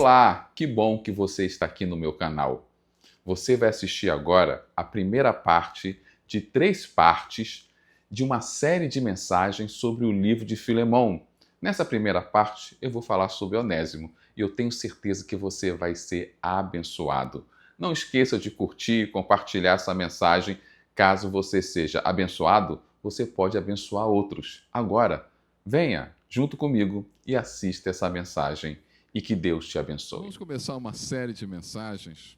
Olá, que bom que você está aqui no meu canal. Você vai assistir agora a primeira parte de 3 partes de uma série de mensagens sobre o livro de Filemão. Nessa primeira parte, eu vou falar sobre Onésimo e eu tenho certeza que você vai ser abençoado. Não esqueça de curtir e compartilhar essa mensagem. Caso você seja abençoado, você pode abençoar outros. Agora, venha junto comigo e assista essa mensagem. E que Deus te abençoe. Vamos começar uma série de mensagens.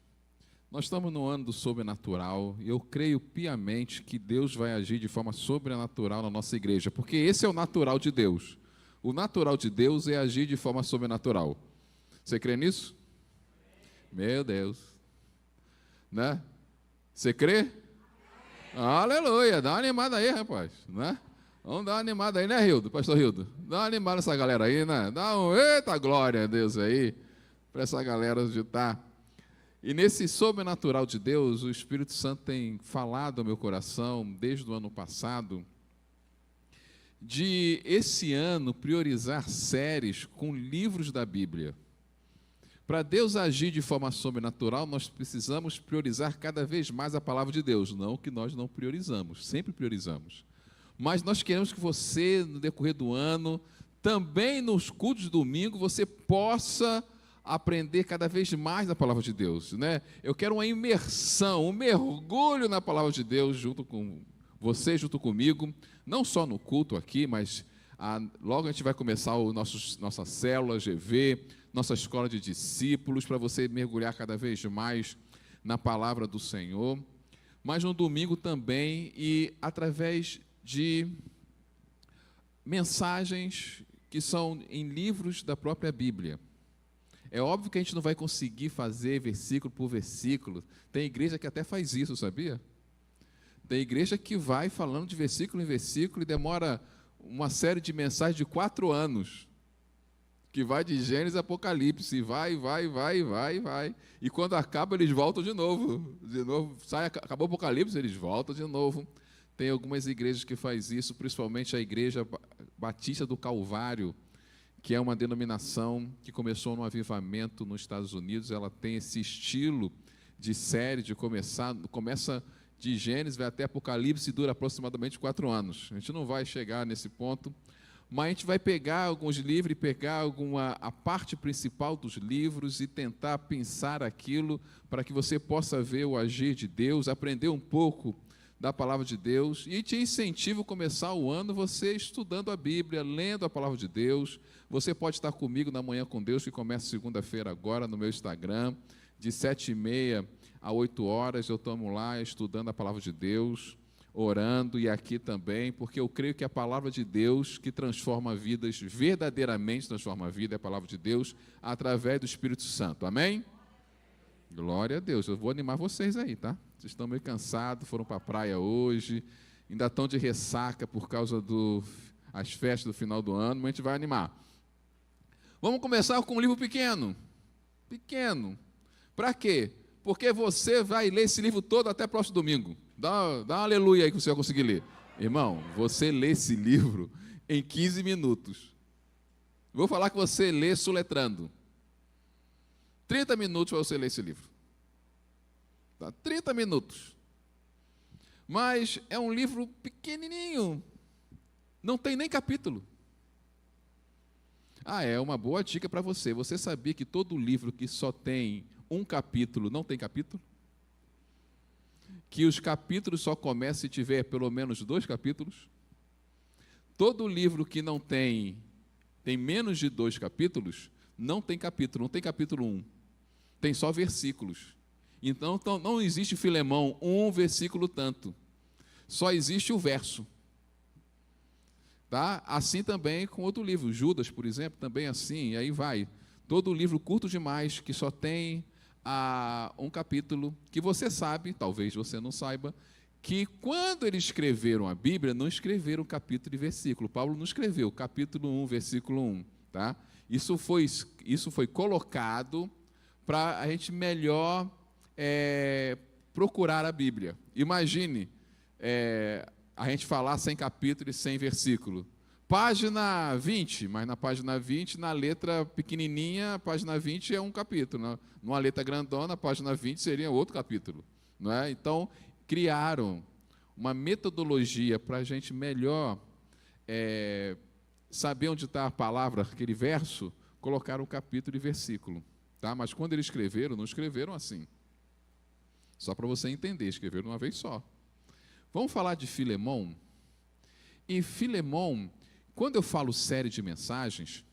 Nós estamos no ano do sobrenatural e eu creio piamente que Deus vai agir de forma sobrenatural na nossa igreja, porque esse é o natural de Deus. O natural de Deus é agir de forma sobrenatural. Você crê nisso? Meu Deus. Né? Você crê? Aleluia, dá uma animada aí, rapaz, né? Vamos dar uma animada aí, né, Hildo? Pastor Hildo? Dá uma animada nessa galera aí, né? Dá um eita glória a Deus aí, para essa galera agitar. E nesse sobrenatural de Deus, o Espírito Santo tem falado ao meu coração, desde o ano passado, de esse ano priorizar séries com livros da Bíblia. Para Deus agir de forma sobrenatural, nós precisamos priorizar cada vez mais a palavra de Deus. Não que nós não priorizamos, sempre priorizamos. Mas nós queremos que você, no decorrer do ano, também nos cultos de domingo, você possa aprender cada vez mais da palavra de Deus, né? Eu quero uma imersão, um mergulho na palavra de Deus junto com você, junto comigo, não só no culto aqui, mas logo a gente vai começar nossa célula GV, nossa escola de discípulos, para você mergulhar cada vez mais na palavra do Senhor, mas no domingo também e através de mensagens que são em livros da própria Bíblia. É óbvio que a gente não vai conseguir fazer versículo por versículo. Tem igreja que até faz isso, sabia? Tem igreja que vai falando de versículo em versículo e demora uma série de mensagens de 4 anos, que vai de Gênesis a Apocalipse, vai. E quando acaba, eles voltam de novo. Acabou o Apocalipse, eles voltam de novo. Tem algumas igrejas que faz isso, principalmente a Igreja Batista do Calvário, que é uma denominação que começou no avivamento nos Estados Unidos. Ela tem esse estilo de série, começa de Gênesis, vai até Apocalipse e dura aproximadamente 4 anos. A gente não vai chegar nesse ponto, mas a gente vai pegar alguns livros e pegar a parte principal dos livros e tentar pensar aquilo para que você possa ver o agir de Deus, aprender um pouco da palavra de Deus, e te incentivo a começar o ano você estudando a Bíblia, lendo a palavra de Deus. Você pode estar comigo na Manhã com Deus, que começa segunda-feira agora no meu Instagram, de 7h30 a 8h, eu estamos lá estudando a palavra de Deus, orando, e aqui também, porque eu creio que a palavra de Deus que transforma vidas, verdadeiramente transforma a vida, é a palavra de Deus, através do Espírito Santo, amém? Glória a Deus, eu vou animar vocês aí, tá? Vocês estão meio cansados, foram para a praia hoje, ainda estão de ressaca por causa das festas do final do ano, mas a gente vai animar. Vamos começar com um livro pequeno. Pequeno. Para quê? Porque você vai ler esse livro todo até próximo domingo. Dá um aleluia aí que você vai conseguir ler. Irmão, você lê esse livro em 15 minutos. Vou falar que você lê soletrando. 30 minutos para você ler esse livro. Tá? 30 minutos. Mas é um livro pequenininho. Não tem nem capítulo. É uma boa dica para você. Você sabia que todo livro que só tem um capítulo não tem capítulo? Que os capítulos só começam se tiver pelo menos 2 capítulos? Todo livro que não tem menos de 2 capítulos, não tem capítulo 1. Tem só versículos. Então não existe Filemão 1 versículo tanto. Só existe o verso. Tá? Assim também com outro livro, Judas, por exemplo, também assim, e aí vai. Todo livro curto demais, que só tem um capítulo, que você sabe, talvez você não saiba, que quando eles escreveram a Bíblia, não escreveram capítulo e versículo. Paulo não escreveu capítulo 1, versículo 1. Tá? Isso foi colocado para a gente melhor procurar a Bíblia. Imagine a gente falar sem capítulo e sem versículo. Página 20, mas na página 20, na letra pequenininha, a página 20 é um capítulo. Né? Numa letra grandona, a página 20 seria outro capítulo. Não é? Então, criaram uma metodologia para a gente melhor saber onde está a palavra, aquele verso, colocaram o capítulo e versículo. Tá? Mas quando eles escreveram, não escreveram assim. Só para você entender, escreveram uma vez só. Vamos falar de Filemão. E Filemão, quando eu falo série de mensagens,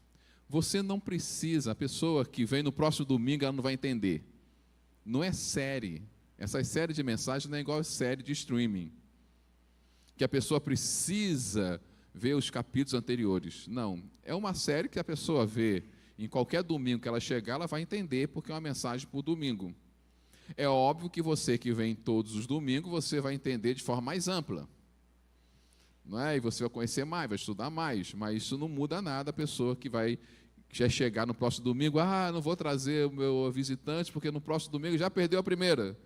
você não precisa, a pessoa que vem no próximo domingo, ela não vai entender. Não é série. Essas séries de mensagens não é igual a série de streaming, que a pessoa precisa ver os capítulos anteriores. Não, é uma série que a pessoa vê em qualquer domingo que ela chegar, ela vai entender, porque é uma mensagem por domingo. É óbvio que você que vem todos os domingos, você vai entender de forma mais ampla. Não é? E você vai conhecer mais, vai estudar mais, mas isso não muda nada a pessoa que vai já chegar no próximo domingo, não vou trazer o meu visitante, porque no próximo domingo já perdeu a primeira.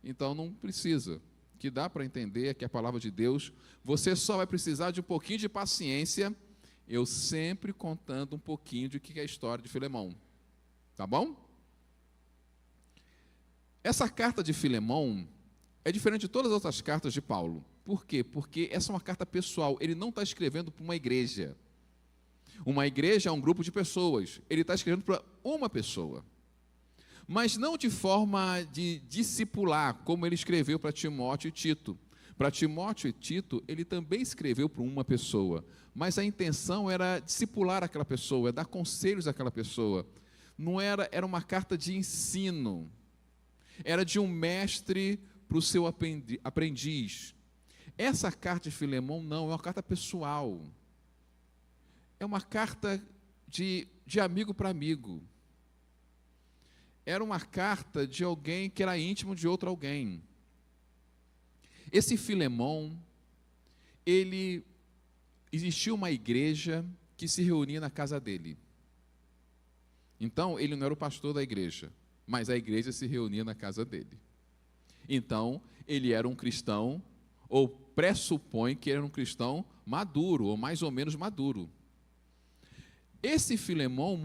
Então não precisa. O que dá para entender é que a palavra de Deus, você só vai precisar de um pouquinho de paciência, eu sempre contando um pouquinho de que é a história de Filemão. Tá bom? Essa carta de Filemão é diferente de todas as outras cartas de Paulo. Por quê? Porque essa é uma carta pessoal. Ele não está escrevendo para uma igreja. Uma igreja é um grupo de pessoas. Ele está escrevendo para uma pessoa. Mas não de forma de discipular, como ele escreveu para Timóteo e Tito. Para Timóteo e Tito, ele também escreveu para uma pessoa. Mas a intenção era discipular aquela pessoa, dar conselhos àquela pessoa. Não era uma carta de ensino. Era de um mestre para o seu aprendiz. Essa carta de Filemão não, é uma carta pessoal. É uma carta de amigo para amigo. Era uma carta de alguém que era íntimo de outro alguém. Esse Filemão, existia uma igreja que se reunia na casa dele. Então, ele não era o pastor da igreja, mas a igreja se reunia na casa dele. Então, ele era um cristão, ou pressupõe que era um cristão maduro, ou mais ou menos maduro. Esse Filemão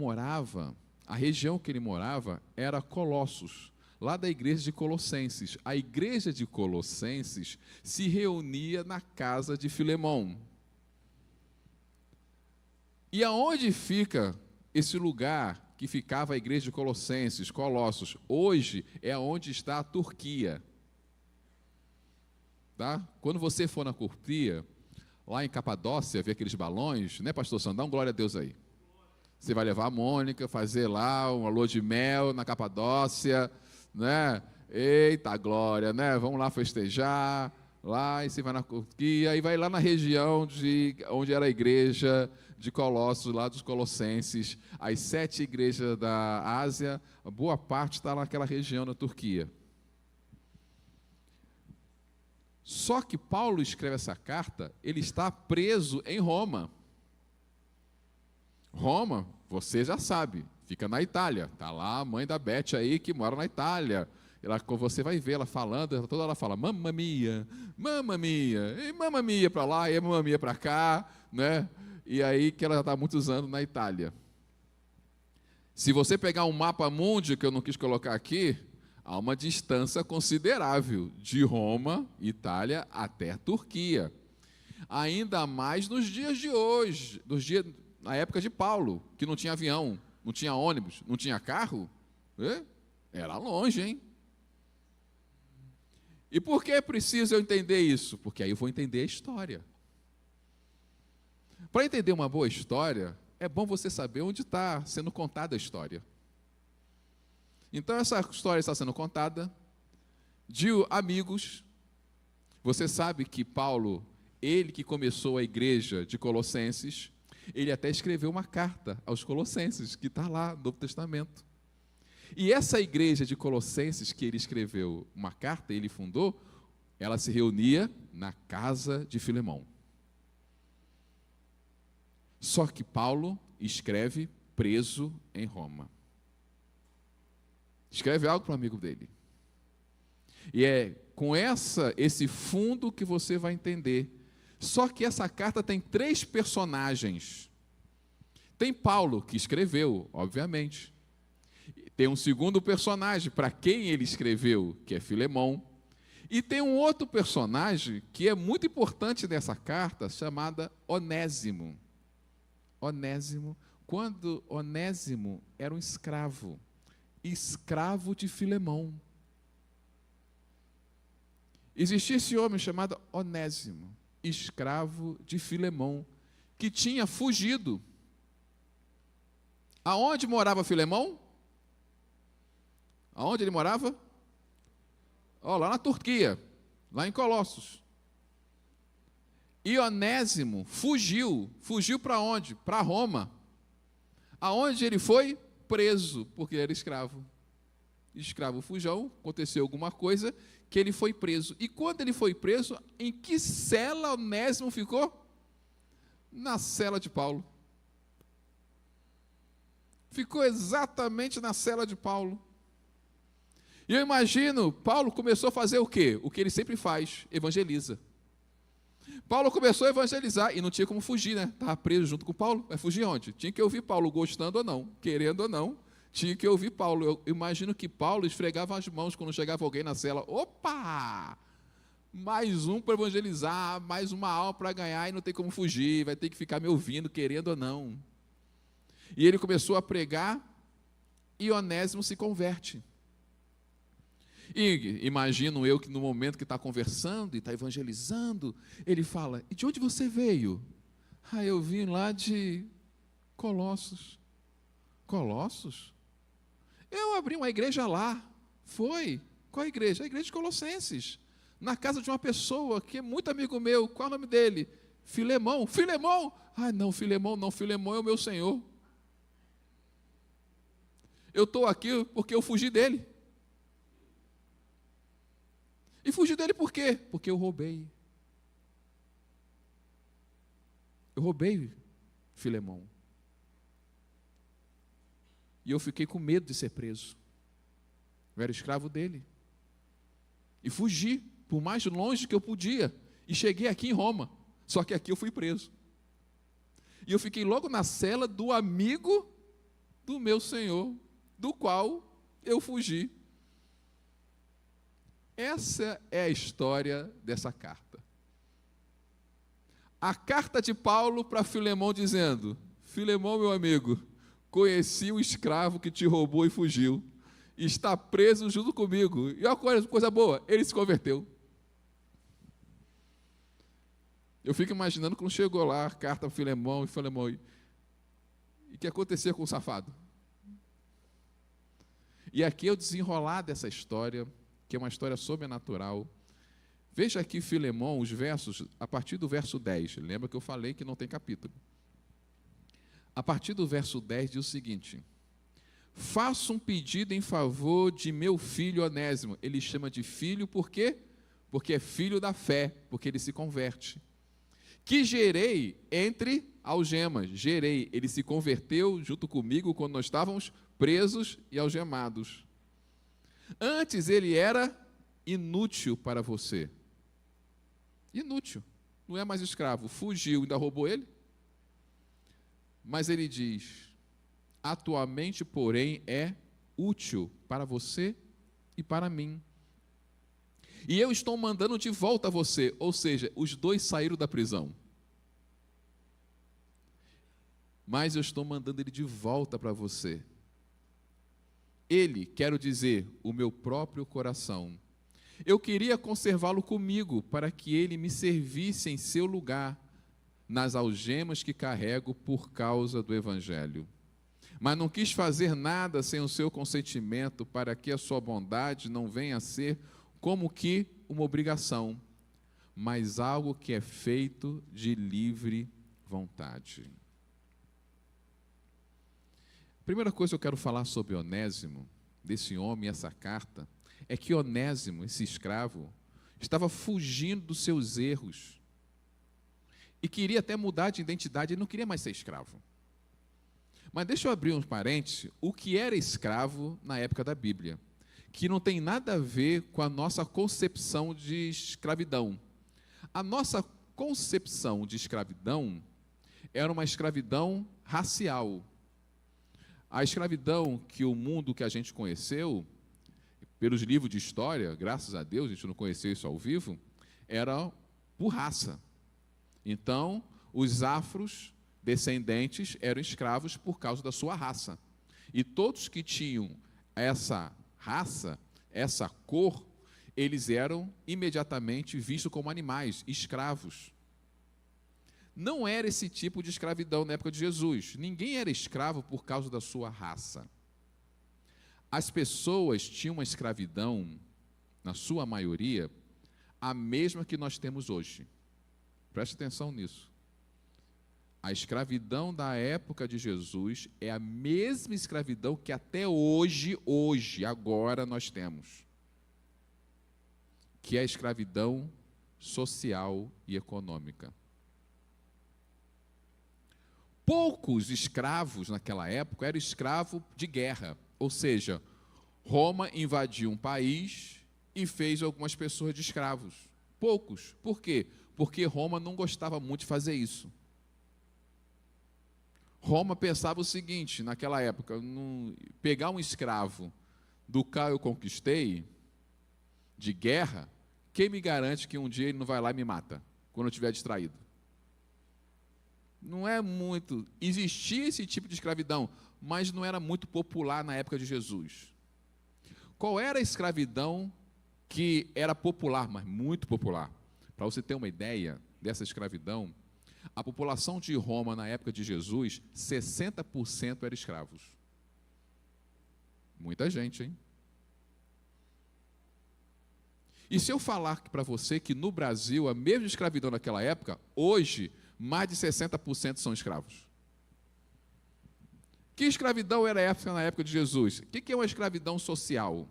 a região que ele morava era Colossos, lá da igreja de Colossenses. A igreja de Colossenses se reunia na casa de Filemão. E aonde fica esse lugar que ficava a igreja de Colossenses, Colossos? Hoje é onde está a Turquia. Tá? Quando você for na Turquia, lá em Capadócia, ver aqueles balões, né, pastor Sandão? Glória a Deus aí. Você vai levar a Mônica, fazer lá uma lua de mel na Capadócia, né? Eita glória, né? Vamos lá festejar, lá, e você vai na Turquia, e vai lá na região onde era a igreja de Colossos, lá dos Colossenses, as 7 igrejas da Ásia, a boa parte está naquela região da Turquia. Só que Paulo escreve essa carta, ele está preso em Roma. Roma, você já sabe, fica na Itália. Está lá a mãe da Beth aí, que mora na Itália. Você vai ver ela falando, toda ela fala, mamma mia, e mamma mia para lá, e mamma mia para cá, né? E aí que ela já está há muitos anos na Itália. Se você pegar um mapa mundi, que eu não quis colocar aqui, há uma distância considerável de Roma, Itália, até Turquia. Ainda mais nos dias de hoje, na época de Paulo, que não tinha avião, não tinha ônibus, não tinha carro. Era longe, hein? E por que é preciso eu entender isso? Porque aí eu vou entender a história. Para entender uma boa história, é bom você saber onde está sendo contada a história. Então, essa história está sendo contada de amigos. Você sabe que Paulo, ele que começou a igreja de Colossenses, ele até escreveu uma carta aos Colossenses, que está lá no Novo Testamento. E essa igreja de Colossenses que ele escreveu uma carta, ele fundou, ela se reunia na casa de Filemão. Só que Paulo escreve preso em Roma. Escreve algo para um amigo dele. E é com esse fundo que você vai entender. Só que essa carta tem 3 personagens. Tem Paulo, que escreveu, obviamente. Tem um segundo personagem, para quem ele escreveu, que é Filemão. E tem um outro personagem, que é muito importante nessa carta, chamada Onésimo. Onésimo, quando Onésimo era um escravo de Filemão. Existia esse homem chamado Onésimo, escravo de Filemão, que tinha fugido. Aonde morava Filemão? Aonde ele morava? Lá na Turquia, lá em Colossos. E Onésimo fugiu para onde? Para Roma. Aonde ele foi? Preso, porque ele era escravo. Escravo fujão, aconteceu alguma coisa que ele foi preso. E quando ele foi preso, em que cela Onésimo ficou? Na cela de Paulo. Ficou exatamente na cela de Paulo. E eu imagino, Paulo começou a fazer o quê? O que ele sempre faz, evangeliza. Paulo começou a evangelizar e não tinha como fugir, né? Estava preso junto com Paulo. Vai fugir onde? Tinha que ouvir Paulo, gostando ou não, querendo ou não. Tinha que ouvir Paulo. Eu imagino que Paulo esfregava as mãos quando chegava alguém na cela. Opa! Mais um para evangelizar, mais uma alma para ganhar e não tem como fugir, vai ter que ficar me ouvindo, querendo ou não. E ele começou a pregar e Onésimo se converte. E imagino eu que no momento que está conversando e está evangelizando, ele fala, e de onde você veio? Eu vim lá de Colossos. Colossos? Eu abri uma igreja lá. Foi? Qual igreja? A igreja de Colossenses. Na casa de uma pessoa que é muito amigo meu. Qual é o nome dele? Filemão. Filemão? Não, Filemão não. Filemão é o meu senhor. Eu estou aqui porque eu fugi dele. E fugi dele por quê? Porque eu roubei. Eu roubei Filemão. E eu fiquei com medo de ser preso. Eu era escravo dele. E fugi, por mais longe que eu podia. E cheguei aqui em Roma. Só que aqui eu fui preso. E eu fiquei logo na cela do amigo do meu Senhor, do qual eu fugi. Essa é a história dessa carta. A carta de Paulo para Filemão dizendo, Filemão, meu amigo, conheci o escravo que te roubou e fugiu. Está preso junto comigo. E olha coisa boa, ele se converteu. Eu fico imaginando quando chegou lá a carta para Filemão, e o que aconteceu com o safado? E aqui eu desenrolar dessa história, que é uma história sobrenatural. Veja aqui Filemão, os versos, a partir do verso 10. Lembra que eu falei que não tem capítulo. A partir do verso 10 diz o seguinte: faço um pedido em favor de meu filho Onésimo. Ele chama de filho por quê? Porque é filho da fé, porque ele se converte. Que gerei entre algemas. Gerei, ele se converteu junto comigo quando nós estávamos presos e algemados. Antes ele era inútil para você. Inútil. Não é mais escravo. Fugiu, ainda roubou ele. Mas ele diz, atualmente, porém, é útil para você e para mim. E eu estou mandando de volta a você. Ou seja, os dois saíram da prisão. Mas eu estou mandando ele de volta para você. Ele, quero dizer, o meu próprio coração. Eu queria conservá-lo comigo, para que ele me servisse em seu lugar, nas algemas que carrego por causa do Evangelho. Mas não quis fazer nada sem o seu consentimento, para que a sua bondade não venha a ser como que uma obrigação, mas algo que é feito de livre vontade. A primeira coisa que eu quero falar sobre Onésimo, desse homem, essa carta, é que Onésimo, esse escravo, estava fugindo dos seus erros e queria até mudar de identidade, ele não queria mais ser escravo. Mas deixa eu abrir um parênteses, o que era escravo na época da Bíblia, que não tem nada a ver com a nossa concepção de escravidão. A nossa concepção de escravidão era uma escravidão racial. A escravidão que o mundo que a gente conheceu, pelos livros de história, graças a Deus, a gente não conheceu isso ao vivo, era por raça. Então, os afros descendentes eram escravos por causa da sua raça. E todos que tinham essa raça, essa cor, eles eram imediatamente vistos como animais, escravos. Não era esse tipo de escravidão na época de Jesus. Ninguém era escravo por causa da sua raça. As pessoas tinham uma escravidão, na sua maioria, a mesma que nós temos hoje. Preste atenção nisso. A escravidão da época de Jesus é a mesma escravidão que até hoje, agora nós temos. Que é a escravidão social e econômica. Poucos escravos naquela época eram escravos de guerra, ou seja, Roma invadiu um país e fez algumas pessoas de escravos. Poucos. Por quê? Porque Roma não gostava muito de fazer isso. Roma pensava o seguinte, naquela época, pegar um escravo do qual eu conquistei, de guerra, quem me garante que um dia ele não vai lá e me mata, quando eu estiver distraído? Não é muito. Existia esse tipo de escravidão, mas não era muito popular na época de Jesus. Qual era a escravidão que era popular, mas muito popular? Para você ter uma ideia dessa escravidão, a população de Roma na época de Jesus, 60% eram escravos. Muita gente, hein? E se eu falar para você que no Brasil, a mesma escravidão naquela época, hoje, mais de 60% são escravos. Que escravidão era essa na época de Jesus? O que é uma escravidão social?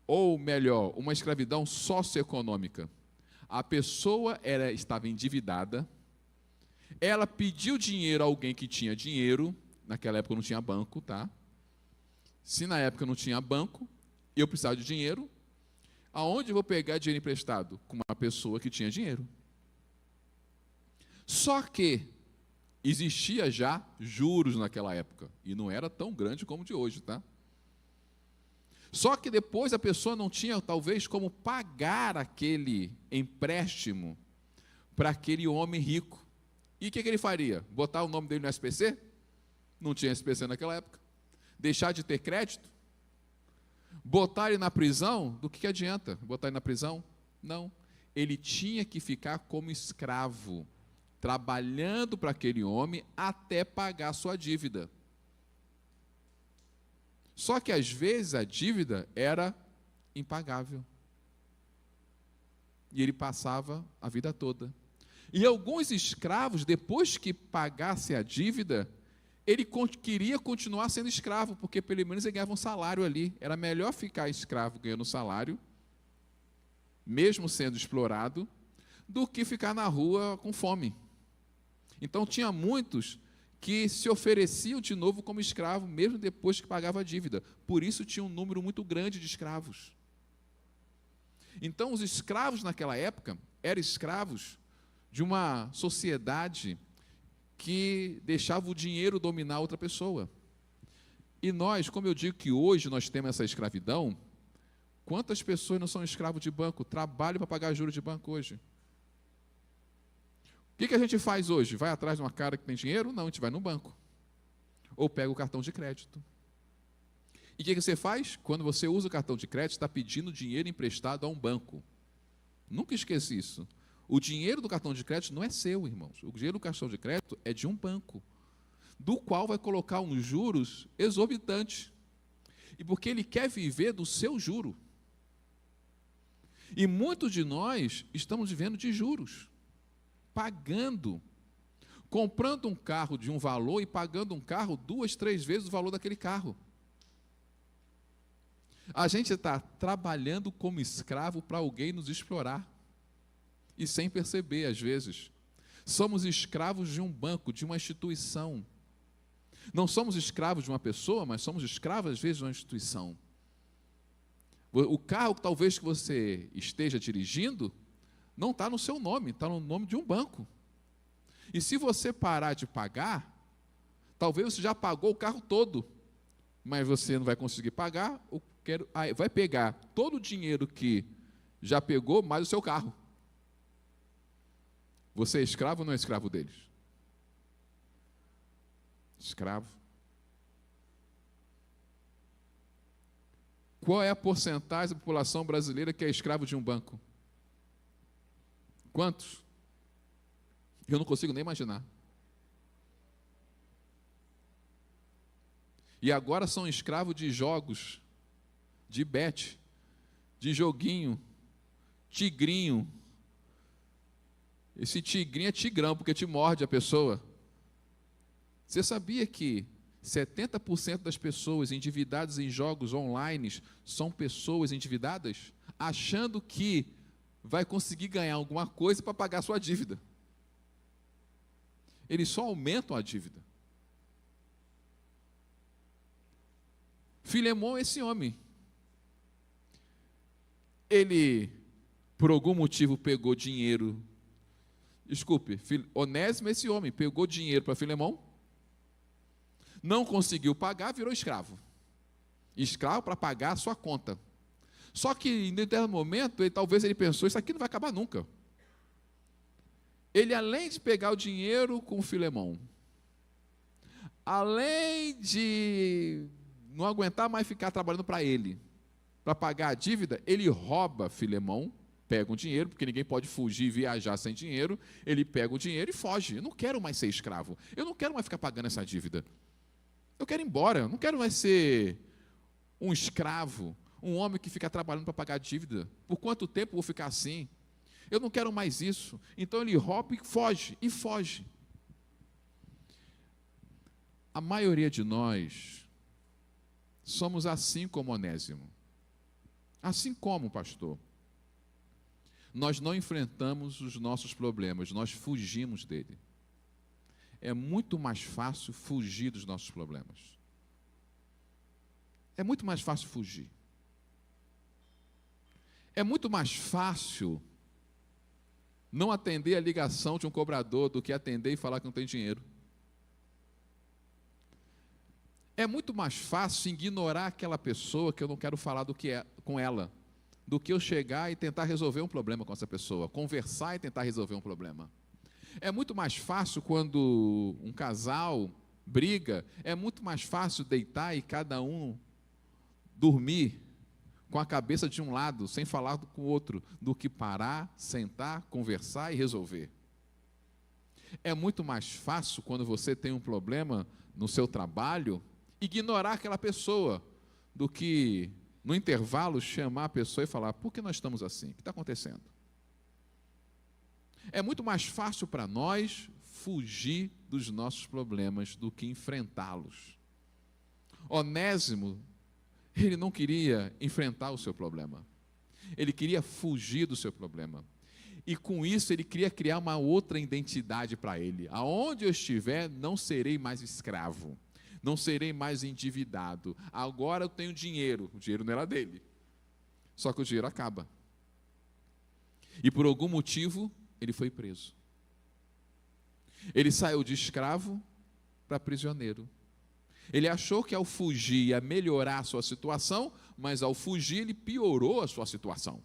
Ou melhor, uma escravidão socioeconômica. A pessoa estava endividada, ela pediu dinheiro a alguém que tinha dinheiro, naquela época não tinha banco, tá? Se na época não tinha banco, eu precisava de dinheiro, aonde eu vou pegar dinheiro emprestado? Com uma pessoa que tinha dinheiro. Só que existia já juros naquela época, e não era tão grande como de hoje, tá? Só que depois a pessoa não tinha, talvez, como pagar aquele empréstimo para aquele homem rico. E o que ele faria? Botar o nome dele no SPC? Não tinha SPC naquela época. Deixar de ter crédito? Botar ele na prisão? Do que adianta botar ele na prisão? Não. Ele tinha que ficar como escravo, trabalhando para aquele homem até pagar a sua dívida. Só que às vezes a dívida era impagável. E ele passava a vida toda. E alguns escravos, depois que pagasse a dívida, ele queria continuar sendo escravo, porque pelo menos ele ganhava um salário ali. Era melhor ficar escravo ganhando salário, mesmo sendo explorado, do que ficar na rua com fome. Então tinha muitos que se ofereciam de novo como escravo, mesmo depois que pagava a dívida. Por isso tinha um número muito grande de escravos. Então os escravos naquela época eram escravos de uma sociedade que deixava o dinheiro dominar outra pessoa. E nós, como eu digo que hoje nós temos essa escravidão, quantas pessoas não são escravos de banco? Trabalham para pagar juros de banco hoje. O que a gente faz hoje? Vai atrás de uma cara que tem dinheiro? Não, a gente vai no banco. Ou pega o cartão de crédito. E o que você faz? Quando você usa o cartão de crédito, está pedindo dinheiro emprestado a um banco. Nunca esqueça isso. O dinheiro do cartão de crédito não é seu, irmãos. O dinheiro do cartão de crédito é de um banco, do qual vai colocar uns juros exorbitantes. E porque ele quer viver do seu juro. E muitos de nós estamos vivendo de juros. Pagando, comprando um carro de um valor e pagando um carro 2, 3 vezes o valor daquele carro. A gente está trabalhando como escravo para alguém nos explorar. E sem perceber, às vezes. Somos escravos de um banco, de uma instituição. Não somos escravos de uma pessoa, mas somos escravos, às vezes, de uma instituição. O carro, talvez, que você esteja dirigindo, não está no seu nome, está no nome de um banco. E se você parar de pagar, talvez você já pagou o carro todo, mas você não vai conseguir pagar, vai pegar todo o dinheiro que já pegou, mais o seu carro. Você é escravo ou não é escravo deles? Escravo. Qual é a porcentagem da população brasileira que é escravo de um banco? Quantos? Eu não consigo nem imaginar. E agora são escravos de jogos, de bet, de joguinho, tigrinho. Esse tigrinho é tigrão, porque te morde a pessoa. Você sabia que 70% das pessoas endividadas em jogos online são pessoas endividadas, achando que vai conseguir ganhar alguma coisa para pagar sua dívida? Eles só aumentam a dívida. Filemão é esse homem. Ele, por algum motivo, pegou dinheiro. Desculpe, Onésimo é esse homem, pegou dinheiro para Filemão, não conseguiu pagar, virou escravo. Escravo para pagar a sua conta. Só que, em determinado momento, talvez ele pensou, isso aqui não vai acabar nunca. Ele, além de pegar o dinheiro com Filemão, além de não aguentar mais ficar trabalhando para ele, para pagar a dívida, ele rouba Filemão, pega o dinheiro, porque ninguém pode fugir e viajar sem dinheiro, ele pega o dinheiro e foge. Eu não quero mais ser escravo, eu não quero mais ficar pagando essa dívida. Eu quero ir embora, eu não quero mais ser um escravo, um homem que fica trabalhando para pagar a dívida. Por quanto tempo eu vou ficar assim? Eu não quero mais isso. Então ele rouba e foge. A maioria de nós somos assim como Onésimo. Assim como, pastor. Nós não enfrentamos os nossos problemas, nós fugimos dele. É muito mais fácil fugir dos nossos problemas. É muito mais fácil fugir. É muito mais fácil não atender a ligação de um cobrador do que atender e falar que não tem dinheiro. É muito mais fácil ignorar aquela pessoa que eu não quero falar com ela, do que eu chegar e tentar resolver um problema com essa pessoa, conversar e tentar resolver um problema. É muito mais fácil quando um casal briga, é muito mais fácil deitar e cada um dormir com a cabeça de um lado, sem falar com o outro, do que parar, sentar, conversar e resolver. É muito mais fácil quando você tem um problema no seu trabalho, ignorar aquela pessoa, do que no intervalo chamar a pessoa e falar, por que nós estamos assim? O que está acontecendo? É muito mais fácil para nós fugir dos nossos problemas do que enfrentá-los. Onésimo, ele não queria enfrentar o seu problema. Ele queria fugir do seu problema. E com isso ele queria criar uma outra identidade para ele. Aonde eu estiver, não serei mais escravo. Não serei mais endividado. Agora eu tenho dinheiro. O dinheiro não era dele. Só que o dinheiro acaba. E por algum motivo, ele foi preso. Ele saiu de escravo para prisioneiro. Ele achou que ao fugir ia melhorar a sua situação, mas ao fugir ele piorou a sua situação.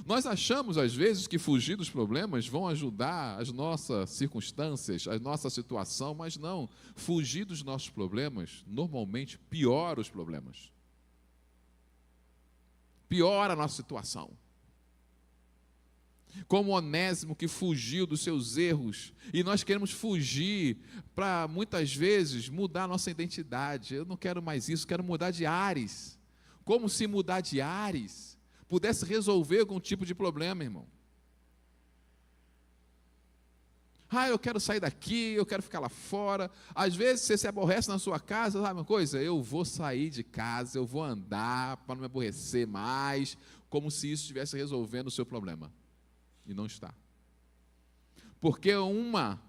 Nós achamos, às vezes, que fugir dos problemas vão ajudar as nossas circunstâncias, a nossa situação, mas não. Fugir dos nossos problemas, normalmente, piora os problemas. Piora a nossa situação. Como Onésimo que fugiu dos seus erros, e nós queremos fugir para, muitas vezes, mudar a nossa identidade. Eu não quero mais isso, quero mudar de ares. Como se mudar de ares pudesse resolver algum tipo de problema, irmão. Eu quero sair daqui, eu quero ficar lá fora. Às vezes você se aborrece na sua casa, sabe uma coisa? Eu vou sair de casa, eu vou andar para não me aborrecer mais, como se isso estivesse resolvendo o seu problema. E não está. Porque uma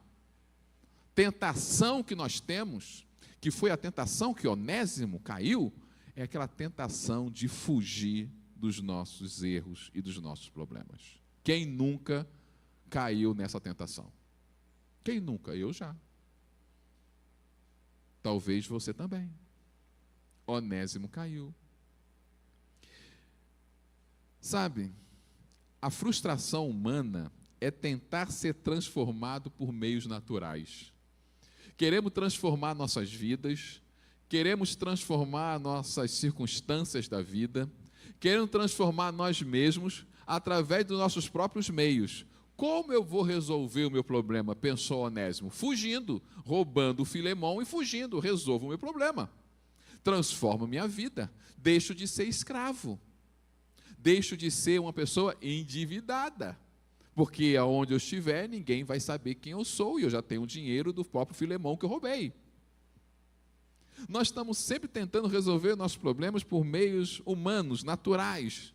tentação que nós temos, que foi a tentação que Onésimo caiu, é aquela tentação de fugir dos nossos erros e dos nossos problemas. Quem nunca caiu nessa tentação? Quem nunca? Eu já. Talvez você também. Onésimo caiu. Sabe, a frustração humana é tentar ser transformado por meios naturais. Queremos transformar nossas vidas, queremos transformar nossas circunstâncias da vida, queremos transformar nós mesmos através dos nossos próprios meios. Como eu vou resolver o meu problema? Pensou Onésimo. Fugindo, roubando o Filemão e fugindo. Resolvo o meu problema. Transformo minha vida. Deixo de ser escravo. Deixo de ser uma pessoa endividada. Porque aonde eu estiver, ninguém vai saber quem eu sou e eu já tenho o dinheiro do próprio Filemão que eu roubei. Nós estamos sempre tentando resolver nossos problemas por meios humanos, naturais.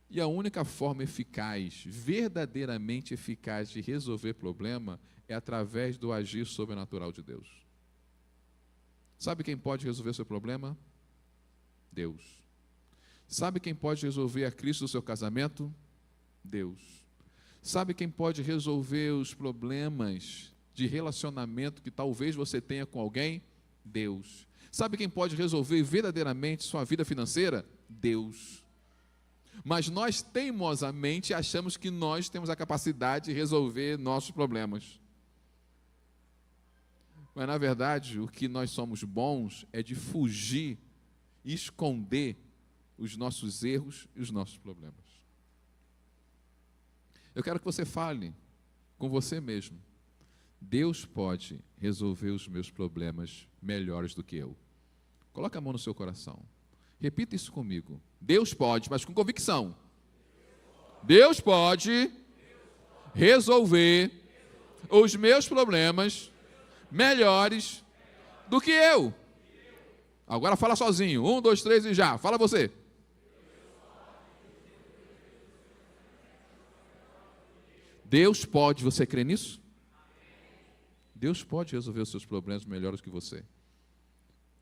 E a única forma eficaz, verdadeiramente eficaz de resolver problema é através do agir sobrenatural de Deus. Sabe quem pode resolver seu problema? Deus. Sabe quem pode resolver a crise do seu casamento? Deus. Sabe quem pode resolver os problemas de relacionamento que talvez você tenha com alguém? Deus. Sabe quem pode resolver verdadeiramente sua vida financeira? Deus. Mas nós teimosamente achamos que nós temos a capacidade de resolver nossos problemas. Mas na verdade, o que nós somos bons é de fugir e esconder os nossos erros e os nossos problemas. Eu quero que você fale com você mesmo. Deus pode resolver os meus problemas melhores do que eu. Coloque a mão no seu coração. Repita isso comigo. Deus pode, mas com convicção. Deus pode resolver os meus problemas melhores do que eu. Agora fala sozinho. 1, 2, 3 e já. Fala você. Deus pode, você crê nisso? Deus pode resolver os seus problemas melhores que você.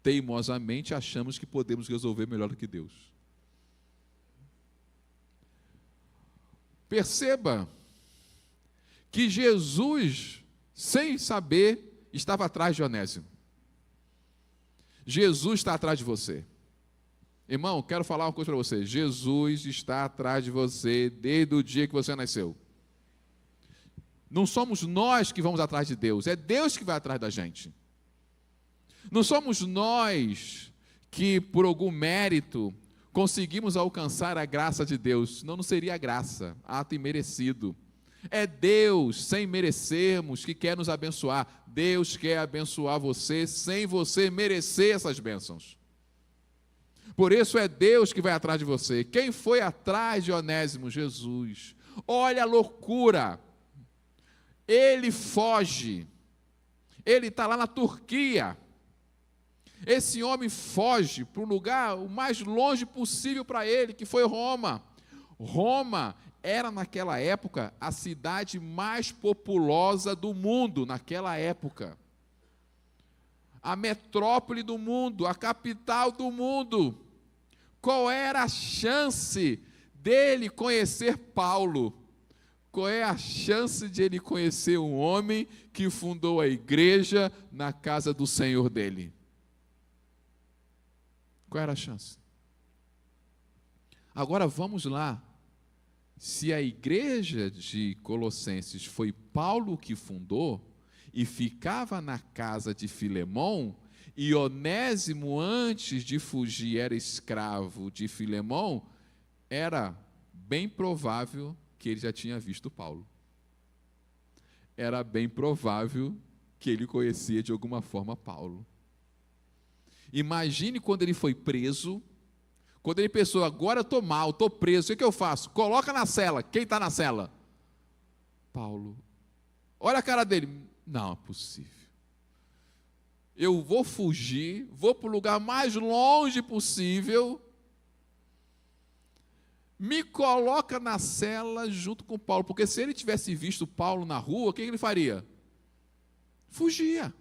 Teimosamente achamos que podemos resolver melhor do que Deus. Perceba que Jesus, sem saber, estava atrás de Onésimo. Jesus está atrás de você. Irmão, quero falar uma coisa para você. Jesus está atrás de você desde o dia que você nasceu. Não somos nós que vamos atrás de Deus, é Deus que vai atrás da gente. Não somos nós que, por algum mérito, conseguimos alcançar a graça de Deus. Não seria graça, ato imerecido. É Deus, sem merecermos, que quer nos abençoar. Deus quer abençoar você sem você merecer essas bênçãos. Por isso é Deus que vai atrás de você. Quem foi atrás de Onésimo? Jesus. Olha a loucura. Ele foge. Ele está lá na Turquia. Esse homem foge para um lugar o mais longe possível para ele, que foi Roma. Roma era, naquela época, a cidade mais populosa do mundo, naquela época. A metrópole do mundo, a capital do mundo. Qual era a chance dele conhecer Paulo? Qual é a chance de ele conhecer um homem que fundou a igreja na casa do Senhor dele? Qual era a chance? Agora vamos lá. Se a igreja de Colossenses foi Paulo que fundou e ficava na casa de Filemão, e Onésimo, antes de fugir, era escravo de Filemão, era bem provável que ele já tinha visto Paulo. Era bem provável que ele conhecia de alguma forma Paulo. Imagine quando ele foi preso, quando ele pensou, agora eu estou mal, estou preso, o que eu faço? Coloca na cela. Quem está na cela? Paulo. Olha a cara dele. Não é possível. Eu vou fugir, vou para o lugar mais longe possível, me coloca na cela junto com Paulo, porque se ele tivesse visto Paulo na rua, o que ele faria? Fugia.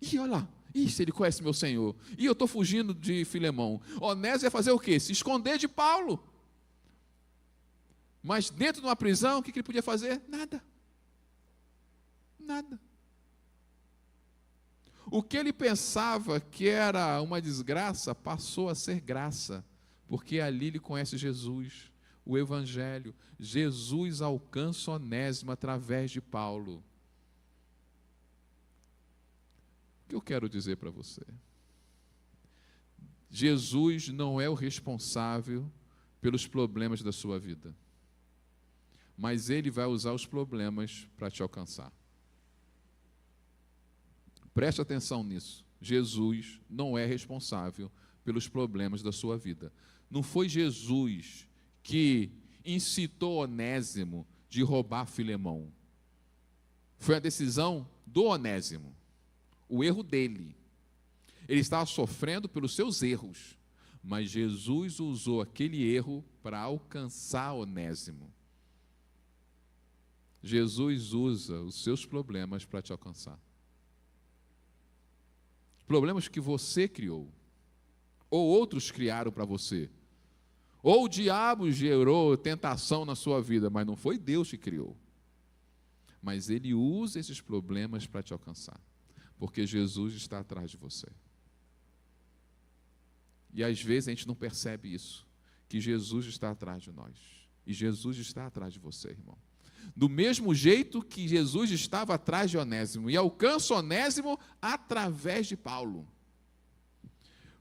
E olha lá, se ele conhece meu Senhor, e eu estou fugindo de Filemão. Onésimo ia fazer o quê? Se esconder de Paulo. Mas dentro de uma prisão, o que ele podia fazer? Nada. Nada. O que ele pensava que era uma desgraça, passou a ser graça, porque ali ele conhece Jesus, o Evangelho. Jesus alcança Onésimo através de Paulo. O que eu quero dizer para você? Jesus não é o responsável pelos problemas da sua vida, mas Ele vai usar os problemas para te alcançar. Preste atenção nisso. Jesus não é responsável pelos problemas da sua vida. Não foi Jesus que incitou Onésimo de roubar Filemão. Foi a decisão do Onésimo, o erro dele. Ele estava sofrendo pelos seus erros, mas Jesus usou aquele erro para alcançar Onésimo. Jesus usa os seus problemas para te alcançar. Problemas que você criou, ou outros criaram para você, ou o diabo gerou tentação na sua vida, mas não foi Deus que criou. Mas Ele usa esses problemas para te alcançar, porque Jesus está atrás de você. E às vezes a gente não percebe isso, que Jesus está atrás de nós, e Jesus está atrás de você, irmão. Do mesmo jeito que Jesus estava atrás de Onésimo, e alcança Onésimo através de Paulo.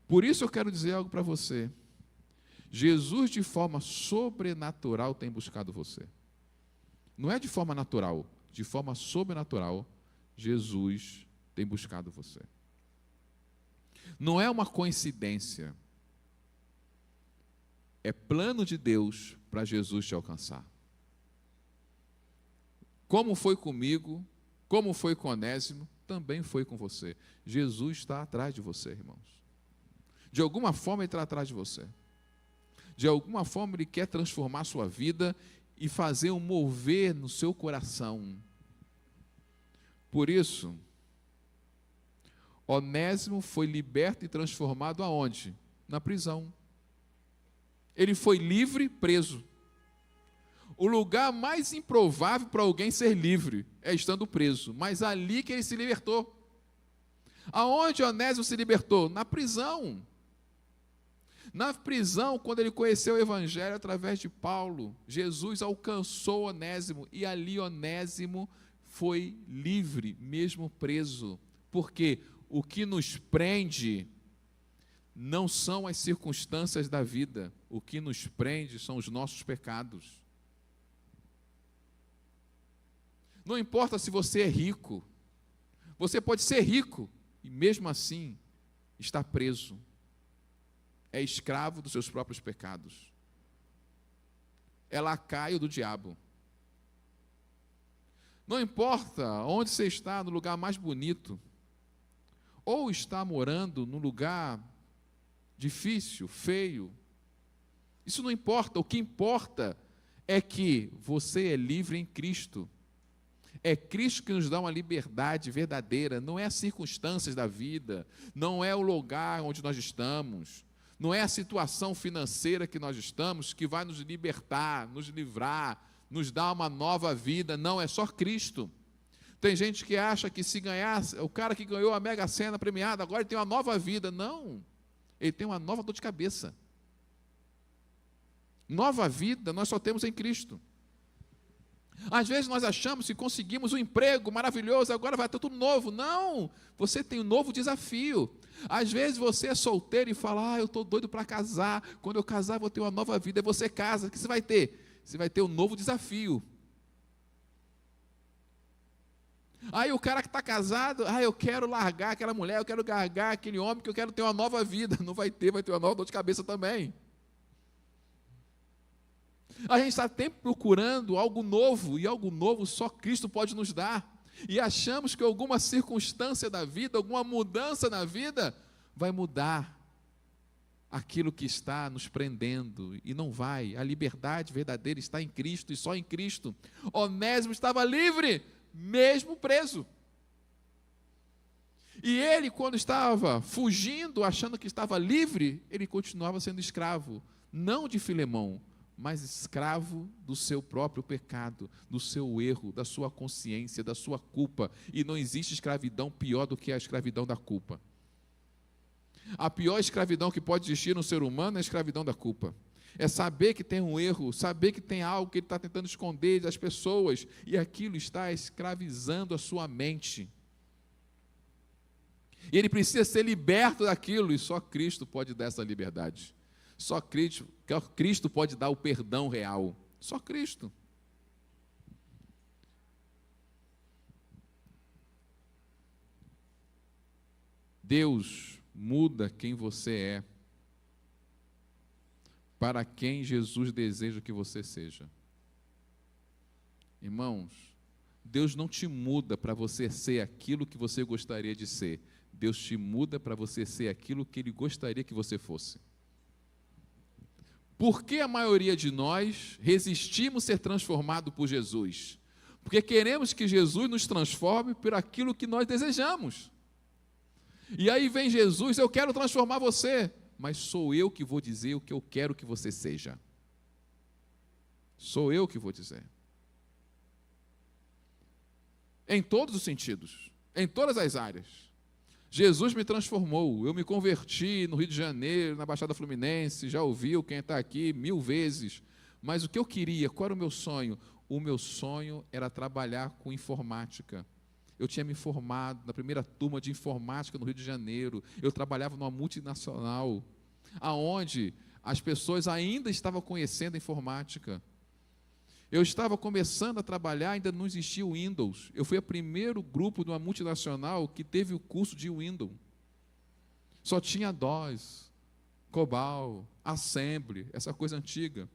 Por isso eu quero dizer algo para você. Jesus, de forma sobrenatural, tem buscado você. Não é de forma natural, de forma sobrenatural, Jesus tem buscado você. Não é uma coincidência. É plano de Deus para Jesus te alcançar. Como foi comigo, como foi com Onésimo, também foi com você. Jesus está atrás de você, irmãos. De alguma forma Ele está atrás de você. De alguma forma Ele quer transformar a sua vida e fazer um mover no seu coração. Por isso, Onésimo foi liberto e transformado aonde? Na prisão. Ele foi livre, preso. O lugar mais improvável para alguém ser livre é estando preso, mas ali que ele se libertou. Aonde Onésimo se libertou? Na prisão. Na prisão, quando ele conheceu o Evangelho através de Paulo, Jesus alcançou Onésimo, e ali Onésimo foi livre, mesmo preso. Porque o que nos prende não são as circunstâncias da vida, o que nos prende são os nossos pecados. Não importa se você é rico, você pode ser rico e mesmo assim está preso, é escravo dos seus próprios pecados, é lacaio do diabo. Não importa onde você está, no lugar mais bonito, ou está morando num lugar difícil, feio, isso não importa. O que importa é que você é livre em Cristo. É Cristo que nos dá uma liberdade verdadeira, não é as circunstâncias da vida, não é o lugar onde nós estamos, não é a situação financeira que nós estamos que vai nos libertar, nos livrar, nos dar uma nova vida. Não, é só Cristo. Tem gente que acha que se ganhar, o cara que ganhou a Mega Sena premiada, agora ele tem uma nova vida. Não, ele tem uma nova dor de cabeça. Nova vida nós só temos em Cristo. Às vezes nós achamos que conseguimos um emprego maravilhoso, agora vai ter tudo novo. Não, você tem um novo desafio. Às vezes você é solteiro e fala, eu estou doido para casar, quando eu casar vou ter uma nova vida. E você casa, o que você vai ter? Você vai ter um novo desafio. Aí o cara que está casado, eu quero largar aquela mulher, eu quero largar aquele homem, que eu quero ter uma nova vida. Não vai ter uma nova dor de cabeça também. A gente está sempre procurando algo novo, e algo novo só Cristo pode nos dar. E achamos que alguma circunstância da vida, alguma mudança na vida, vai mudar aquilo que está nos prendendo, e não vai. A liberdade verdadeira está em Cristo, e só em Cristo. Onésimo estava livre, mesmo preso. E ele, quando estava fugindo, achando que estava livre, ele continuava sendo escravo, não de Filemão, mas escravo do seu próprio pecado, do seu erro, da sua consciência, da sua culpa. E não existe escravidão pior do que a escravidão da culpa. A pior escravidão que pode existir no ser humano é a escravidão da culpa. É saber que tem um erro, saber que tem algo que ele está tentando esconder das pessoas, e aquilo está escravizando a sua mente. E ele precisa ser liberto daquilo, e só Cristo pode dar essa liberdade. Só Cristo pode dar o perdão real. Só Cristo. Deus muda quem você é para quem Jesus deseja que você seja. Irmãos, Deus não te muda para você ser aquilo que você gostaria de ser. Deus te muda para você ser aquilo que Ele gostaria que você fosse. Por que a maioria de nós resistimos ser transformado por Jesus? Porque queremos que Jesus nos transforme por aquilo que nós desejamos. E aí vem Jesus, eu quero transformar você, mas sou eu que vou dizer o que eu quero que você seja. Sou eu que vou dizer. Em todos os sentidos, em todas as áreas. Jesus me transformou, eu me converti no Rio de Janeiro, na Baixada Fluminense, já ouviu quem está aqui 1000 vezes, mas o que eu queria, qual era o meu sonho? O meu sonho era trabalhar com informática. Eu tinha me formado na primeira turma de informática no Rio de Janeiro, eu trabalhava numa multinacional, aonde as pessoas ainda estavam conhecendo a informática. Eu estava começando a trabalhar, ainda não existia o Windows. Eu fui o primeiro grupo de uma multinacional que teve o curso de Windows. Só tinha DOS, COBOL, Assembly, essa coisa antiga.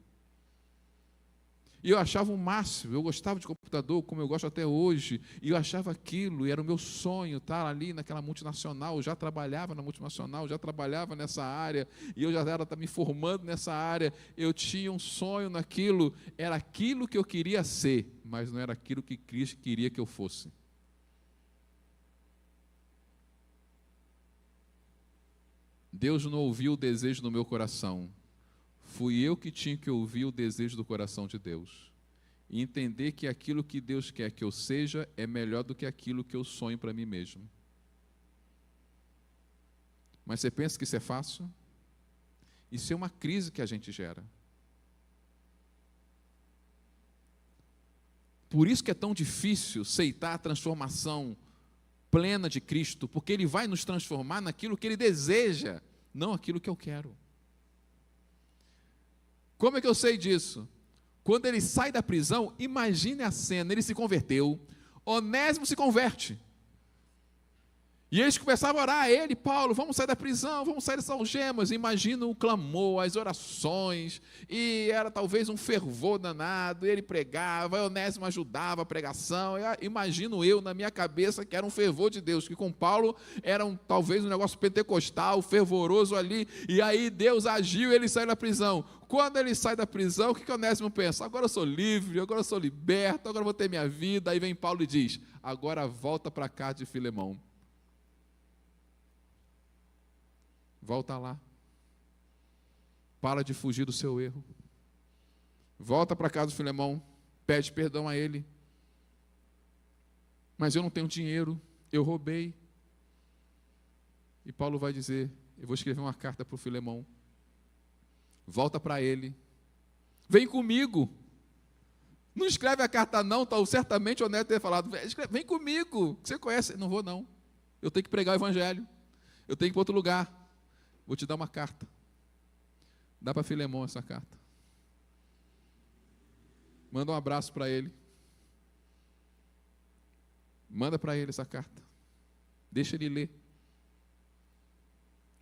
E eu achava o máximo, eu gostava de computador, como eu gosto até hoje, e eu achava aquilo, e era o meu sonho estar ali naquela multinacional, eu já trabalhava na multinacional, já trabalhava nessa área, e eu já era me formando nessa área, eu tinha um sonho naquilo, era aquilo que eu queria ser, mas não era aquilo que Cristo queria que eu fosse. Deus não ouviu o desejo do meu coração. Fui eu que tinha que ouvir o desejo do coração de Deus. E entender que aquilo que Deus quer que eu seja é melhor do que aquilo que eu sonho para mim mesmo. Mas você pensa que isso é fácil? Isso é uma crise que a gente gera. Por isso que é tão difícil aceitar a transformação plena de Cristo, porque Ele vai nos transformar naquilo que Ele deseja, não aquilo que eu quero. Como é que eu sei disso? Quando ele sai da prisão, imagine a cena, ele se converteu, Onésimo se converte. E eles começavam a orar a ele, Paulo, vamos sair da prisão, vamos sair dessas algemas. Imagina o clamor, as orações, e era talvez um fervor danado, ele pregava, Onésimo ajudava a pregação. Imagino eu, na minha cabeça, que era um fervor de Deus, que com Paulo era talvez um negócio pentecostal, fervoroso ali, e aí Deus agiu e ele saiu da prisão. Quando ele sai da prisão, o que Onésimo pensa? Agora eu sou livre, agora eu sou liberto, agora eu vou ter minha vida. Aí vem Paulo e diz, agora volta para casa de Filemão. Volta lá. Para de fugir do seu erro. Volta para casa do Filemão. Pede perdão a ele. Mas eu não tenho dinheiro. Eu roubei. E Paulo vai dizer, eu vou escrever uma carta para o Filemão. Volta para ele. Vem comigo. Não escreve a carta não, certamente o Neto ter falado, vem comigo. Você conhece? Não vou não. Eu tenho que pregar o evangelho. Eu tenho que ir para outro lugar. Vou te dar uma carta. Dá para Filemão essa carta. Manda um abraço para ele. Manda para ele essa carta. Deixa ele ler.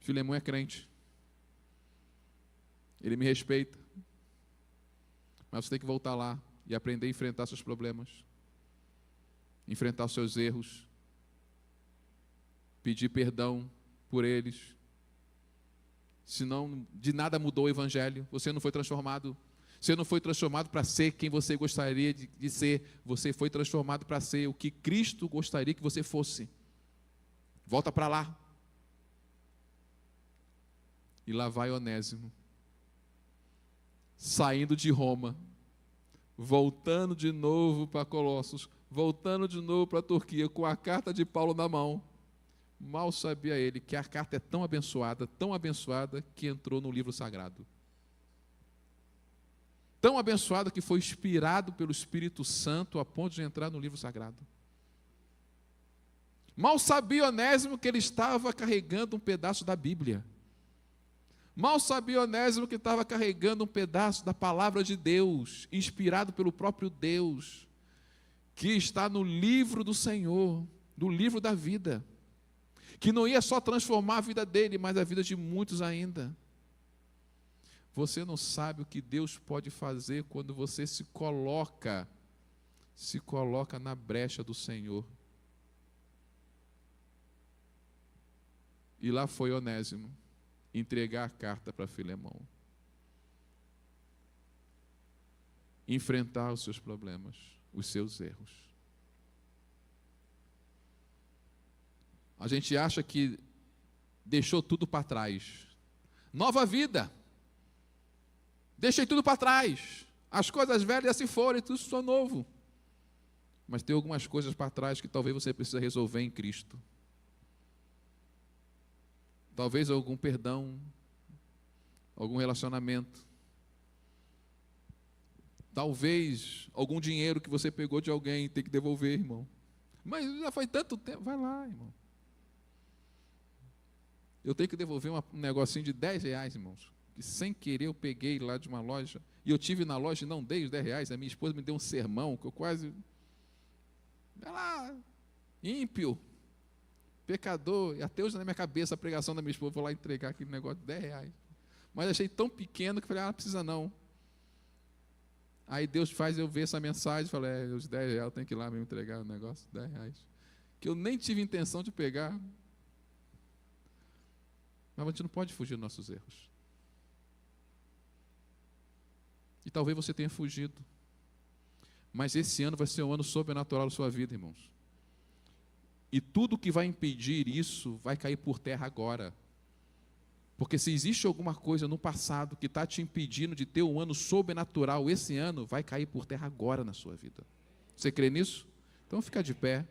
Filemão é crente. Ele me respeita. Mas você tem que voltar lá e aprender a enfrentar seus problemas. Enfrentar os seus erros. Pedir perdão por eles. Senão, de nada mudou o evangelho. Você não foi transformado. Você não foi transformado para ser quem você gostaria de ser. Você foi transformado para ser o que Cristo gostaria que você fosse. Volta para lá. E lá vai Onésimo. saindo de Roma, voltando de novo para Colossos, voltando de novo para a Turquia, com a carta de Paulo na mão. Mal sabia ele que a carta é tão abençoada, que entrou no livro sagrado. Tão abençoada que foi inspirado pelo Espírito Santo a ponto de entrar no livro sagrado. Mal sabia Onésimo que ele estava carregando um pedaço da Bíblia. Mal sabia Onésimo que estava carregando um pedaço da palavra de Deus, inspirado pelo próprio Deus, que está no livro do Senhor, do livro da vida, que não ia só transformar a vida dele, mas a vida de muitos ainda. Você não sabe o que Deus pode fazer quando você se coloca na brecha do Senhor. E lá foi Onésimo entregar a carta para Filemão. Enfrentar os seus problemas, os seus erros. A gente acha que deixou tudo para trás. Nova vida. Deixei tudo para trás. As coisas velhas se foram e tudo se tornou novo. Mas tem algumas coisas para trás que talvez você precise resolver em Cristo. Talvez algum perdão, algum relacionamento. Talvez algum dinheiro que você pegou de alguém e tem que devolver, irmão. Mas já foi tanto tempo. Vai lá, irmão. Eu tenho que devolver um negocinho de R$10, irmãos. Que sem querer eu peguei lá de uma loja. E eu tive na loja e não dei os R$10. A minha esposa me deu um sermão que eu quase... Vai lá, ímpio, pecador. E até hoje na minha cabeça a pregação da minha esposa. Vou lá entregar aquele negócio de R$10. Mas achei tão pequeno que falei, não precisa não. Aí Deus faz eu ver essa mensagem. Falei, os R$10 eu tenho que ir lá mesmo entregar o negócio, R$10. Que eu nem tive intenção de pegar. Mas a gente não pode fugir dos nossos erros. E talvez você tenha fugido. Mas esse ano vai ser um ano sobrenatural da sua vida, irmãos. E tudo que vai impedir isso vai cair por terra agora. Porque se existe alguma coisa no passado que está te impedindo de ter um ano sobrenatural esse ano, vai cair por terra agora na sua vida. Você crê nisso? Então fica de pé.